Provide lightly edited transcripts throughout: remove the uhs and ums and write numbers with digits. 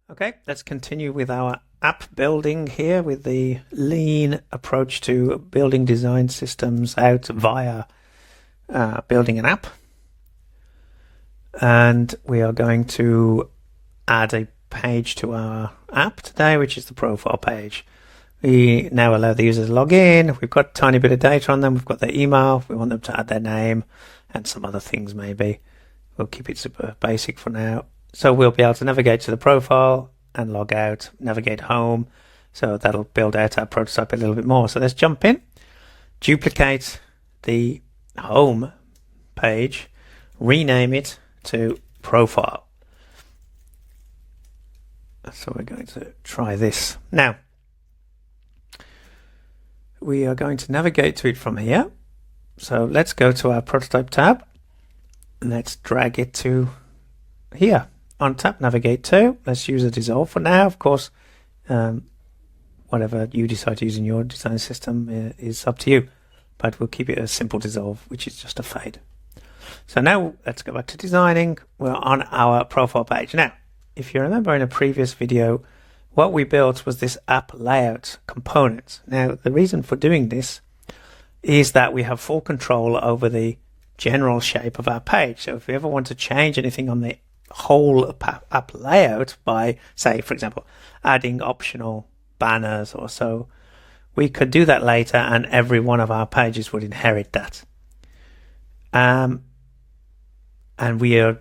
Okay, let's continue with our app building here with the lean approach to building design systems out via building an app. And we are going to add a page to our app today, which is the profile page. We now allow the users to log in. We've got a tiny bit of data on them. We've got their email. We want them to add their name and some other things maybe. We'll keep it super basic for now. So we'll be able to navigate to the profile and log out, navigate home. So that'll build out our prototype a little bit more. So let's jump in, duplicate the home page, rename it to profile. So we're going to try this. Now, we are going to navigate to it from here. So let's go to our prototype tab. Let's drag it to here. On tap, navigate to. Let's use a dissolve for now. Of course, whatever you decide to use in your design system is up to you. But we'll keep it a simple dissolve, which is just a fade. So now let's go back to designing. We're on our profile page. Now, if you remember in a previous video, what we built was this app layout component. Now, the reason for doing this is that we have full control over the general shape of our page. So if we ever want to change anything on the whole app layout by, say, for example, adding optional banners or so, we could do that later and every one of our pages would inherit that. And we are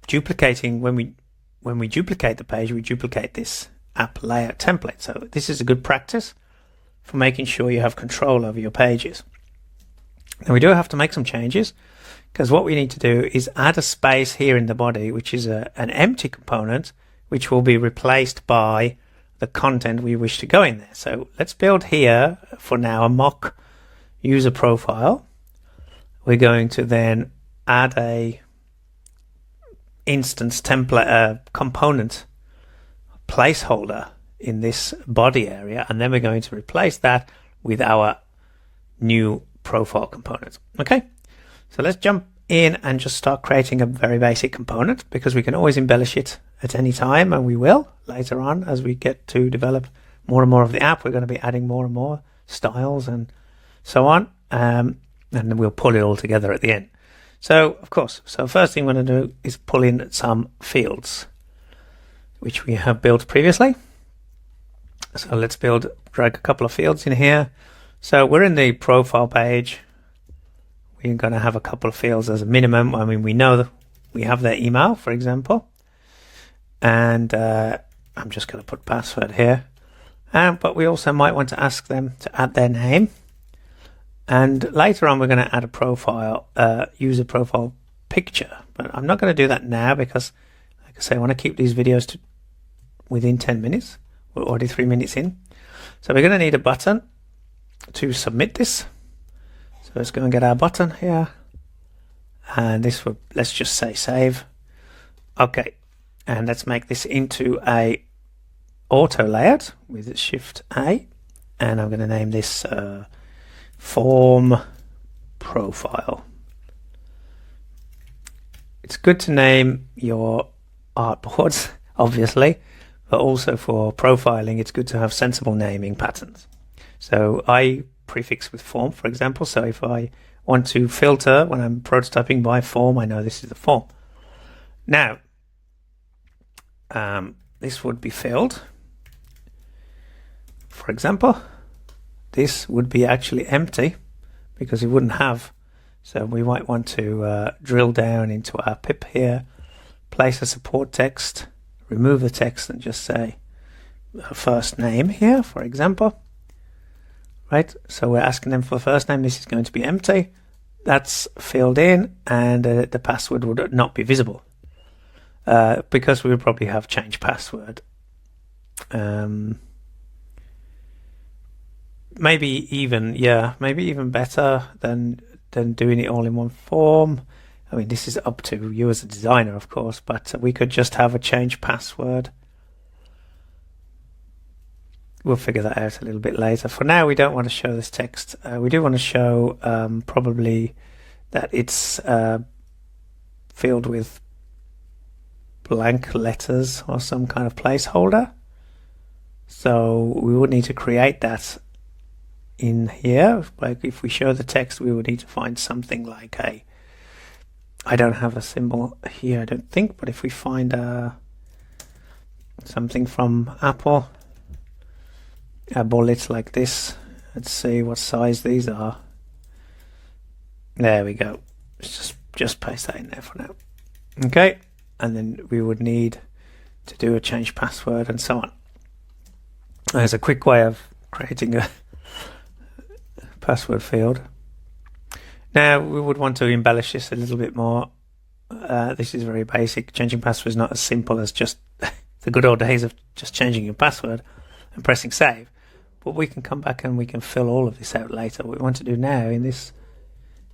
duplicating, when we duplicate the page, we duplicate this app layout template. So this is a good practice for making sure you have control over your pages. Now we do have to make some changes, because what we need to do is add a space here in the body, which is an empty component, which will be replaced by the content we wish to go in there. So let's build here for now a mock user profile. We're going to then add a instance template component placeholder in this body area, and then we're going to replace that with our new profile component. Okay, so let's jump in and just start creating a very basic component, because we can always embellish it at any time, and we will later on as we get to develop more and more of the app. We're going to be adding more and more styles and so on, and then we'll pull it all together at the end. So of course, so first thing we're going to do is pull in some fields which we have built previously. So let's drag a couple of fields in here. So we're in the profile page. We're going to have a couple of fields as a minimum. I mean, we know that we have their email, for example. And I'm just going to put password here. But we also might want to ask them to add their name. And later on, we're going to add a profile, user profile picture. But I'm not going to do that now because, like I say, I want to keep these videos to within 10 minutes. We're already 3 minutes in. So we're going to need a button to submit this. So let's go and get our button here. And this will, let's just say save. Okay. And let's make this into a auto layout with Shift A. And I'm going to name this form profile. It's good to name your artboards, obviously, but also for profiling, it's good to have sensible naming patterns. So I prefix with form, for example. So if I want to filter when I'm prototyping by form, I know this is the form. Now, this would be filled. For example, this would be actually empty because it wouldn't have. So we might want to drill down into our pip here, place a support text, remove the text and just say first name here, for example. Right, so we're asking them for first name. This is going to be empty. That's filled in, and the password would not be visible because we would probably have changed password. Maybe even better than doing it all in one form. I mean, this is up to you as a designer, of course, but we could just have a change password. We'll figure that out a little bit later. For now, we don't want to show this text. We do want to show probably that it's filled with blank letters or some kind of placeholder. So we would need to create that in here. Like if we show the text, we would need to find something like I don't have a symbol here, I don't think, but if we find something from Apple, a bullet like this, let's see what size these are. There we go. Let's just paste that in there for now. Okay, and then we would need to do a change password and so on. There's a quick way of creating a password field. Now we would want to embellish this a little bit more. This is very basic. Changing password is not as simple as just the good old days of just changing your password and pressing save. But we can come back and we can fill all of this out later. What we want to do now in this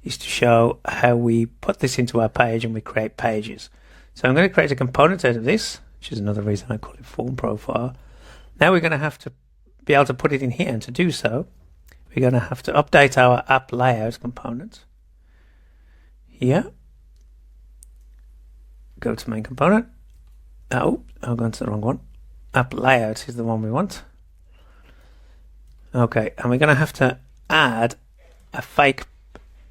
is to show how we put this into our page and we create pages. So I'm going to create a component out of this, which is another reason I call it form profile. Now we're going to have to be able to put it in here, and to do so, we're going to have to update our app layout component. Here, go to main component. Oh, I've gone to the wrong one. App layout is the one we want. Okay, and we're going to have to add a fake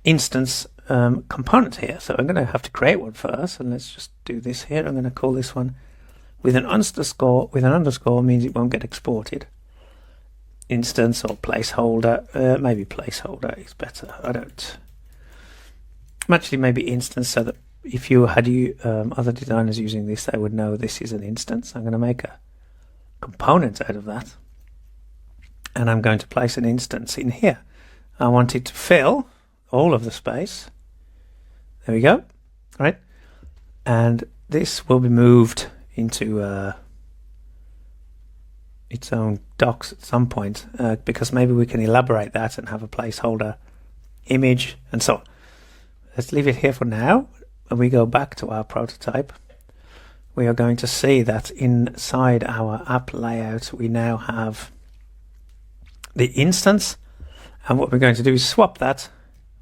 instance component here. So I'm going to have to create one first, and let's just do this here. I'm going to call this one with an underscore. With an underscore means it won't get exported. Instance or placeholder. Maybe placeholder is better. Actually, maybe instance, so that if you had other designers using this, they would know this is an instance. I'm going to make a component out of that, and I'm going to place an instance in here. I want it to fill all of the space. There we go. Right, and this will be moved into its own docs at some point, because maybe we can elaborate that and have a placeholder image and so on. Let's leave it here for now. When we go back to our prototype, we are going to see that inside our app layout we now have the instance, and what we're going to do is swap that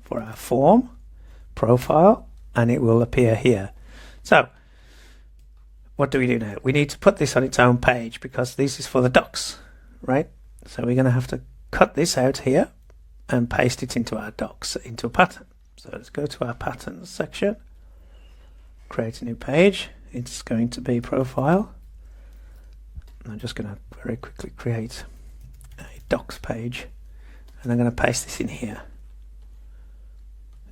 for our form profile, and it will appear here. So what do we do now? We need to put this on its own page because this is for the docs, right? So we're going to have to cut this out here and paste it into our docs, into a pattern. So let's go to our patterns section, create a new page. It's going to be profile. I'm just going to very quickly create a docs page, and I'm going to paste this in here.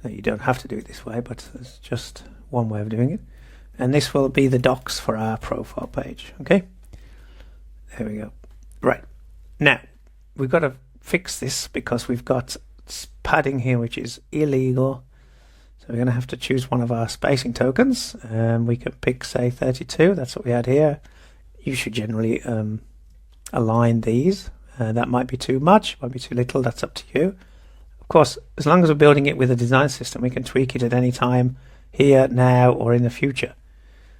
Now, you don't have to do it this way, but there's just one way of doing it. And this will be the docs for our profile page. Okay, there we go. Right, now we've got to fix this because we've got padding here which is illegal. So we're going to have to choose one of our spacing tokens. We can pick, say, 32. That's what we had here. You should generally align these. That might be too much, might be too little. That's up to you. Of course, as long as we're building it with a design system, we can tweak it at any time, here, now, or in the future.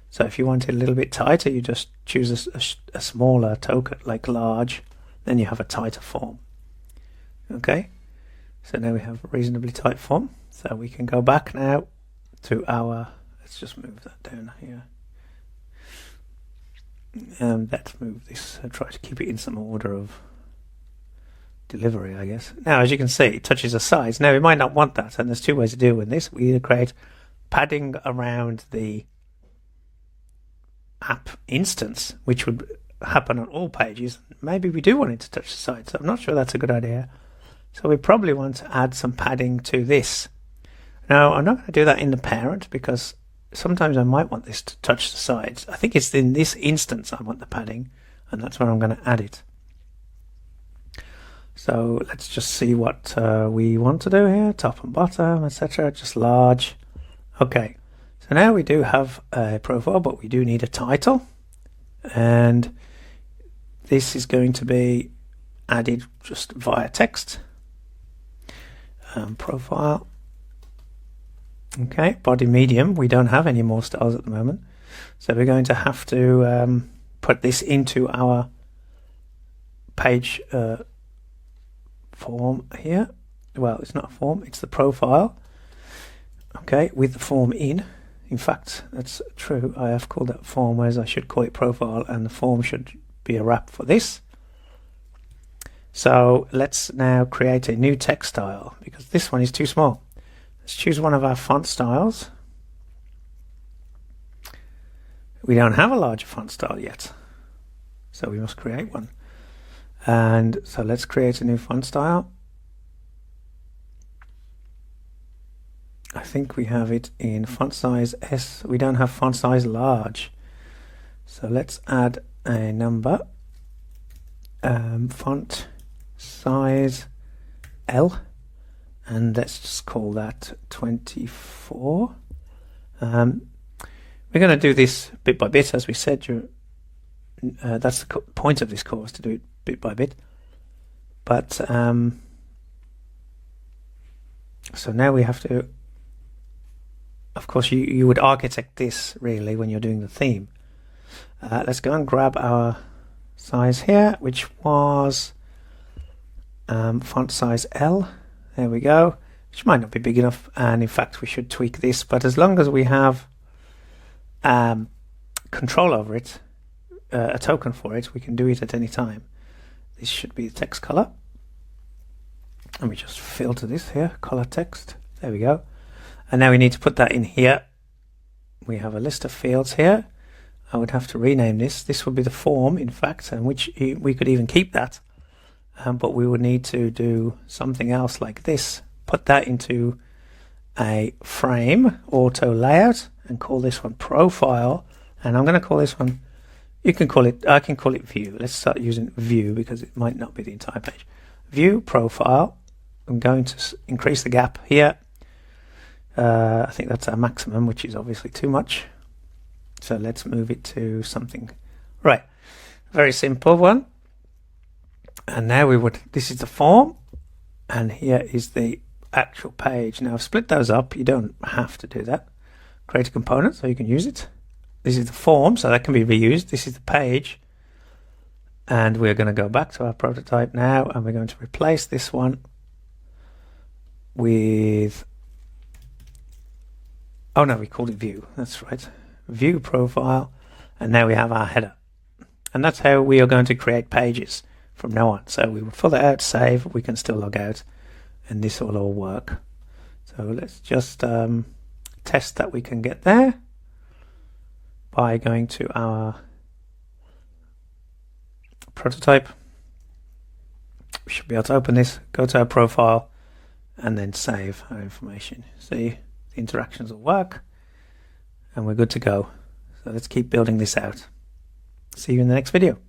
So if you want it a little bit tighter, you just choose a smaller token, like large, then you have a tighter form. Okay, so now we have a reasonably tight form. So we can go back now to our, let's just move that down here. And let's move this, try to keep it in some order of delivery, I guess. Now, as you can see, it touches the sides. Now, we might not want that, and there's two ways to deal with this. We either create padding around the app instance, which would happen on all pages. Maybe we do want it to touch the sides, so I'm not sure that's a good idea. So we probably want to add some padding to this. Now, I'm not going to do that in the parent because sometimes I might want this to touch the sides. I think it's in this instance I want the padding, and that's where I'm going to add it. So let's just see what we want to do here, top and bottom, etc. Just large. Okay, so now we do have a profile, but we do need a title, and this is going to be added just via text. Profile. Okay, body medium. We don't have any more styles at the moment, so we're going to have to put this into our page form here. Well, it's not a form, it's the profile. Okay, with the form in. In fact, that's true. I have called that form, whereas I should call it profile, and the form should be a wrap for this. So let's now create a new text style, because this one is too small. Let's choose one of our font styles. We don't have a larger font style yet, so we must create one. And so let's create a new font style. I think we have it in font size S. We don't have font size large. So let's add a number. Font size L. And let's just call that 24. We're going to do this bit by bit, as we said. That's the point of this course, to do it bit by bit. But so now we have to, of course, you would architect this really when you're doing the theme. Let's go and grab our size here, which was font size L. There we go, which might not be big enough, and in fact we should tweak this, but as long as we have control over it, a token for it, we can do it at any time. This should be the text color. Let me just filter this here, color text. There we go. And now we need to put that in here. We have a list of fields here. I would have to rename this. This would be the form, in fact, and which we could even keep that. But we would need to do something else like this. Put that into a frame, auto layout, and call this one profile. And I'm going to call this one, you can call it, I can call it view. Let's start using view because it might not be the entire page. View profile. I'm going to increase the gap here. I think that's our maximum, which is obviously too much. So let's move it to something. Right. Very simple one. And now we would, this is the form, and here is the actual page. Now I've split those up. You don't have to do that. Create a component so you can use it. This is the form, so that can be reused. This is the page. And we're going to go back to our prototype now, and we're going to replace this one with, oh no, we called it view. That's right. View profile. And now we have our header. And that's how we are going to create pages from now on. So we will fill that out, save, we can still log out, and this will all work. So let's just test that we can get there by going to our prototype. We should be able to open this, go to our profile, and then save our information. See, the interactions will work, and we're good to go. So let's keep building this out. See you in the next video.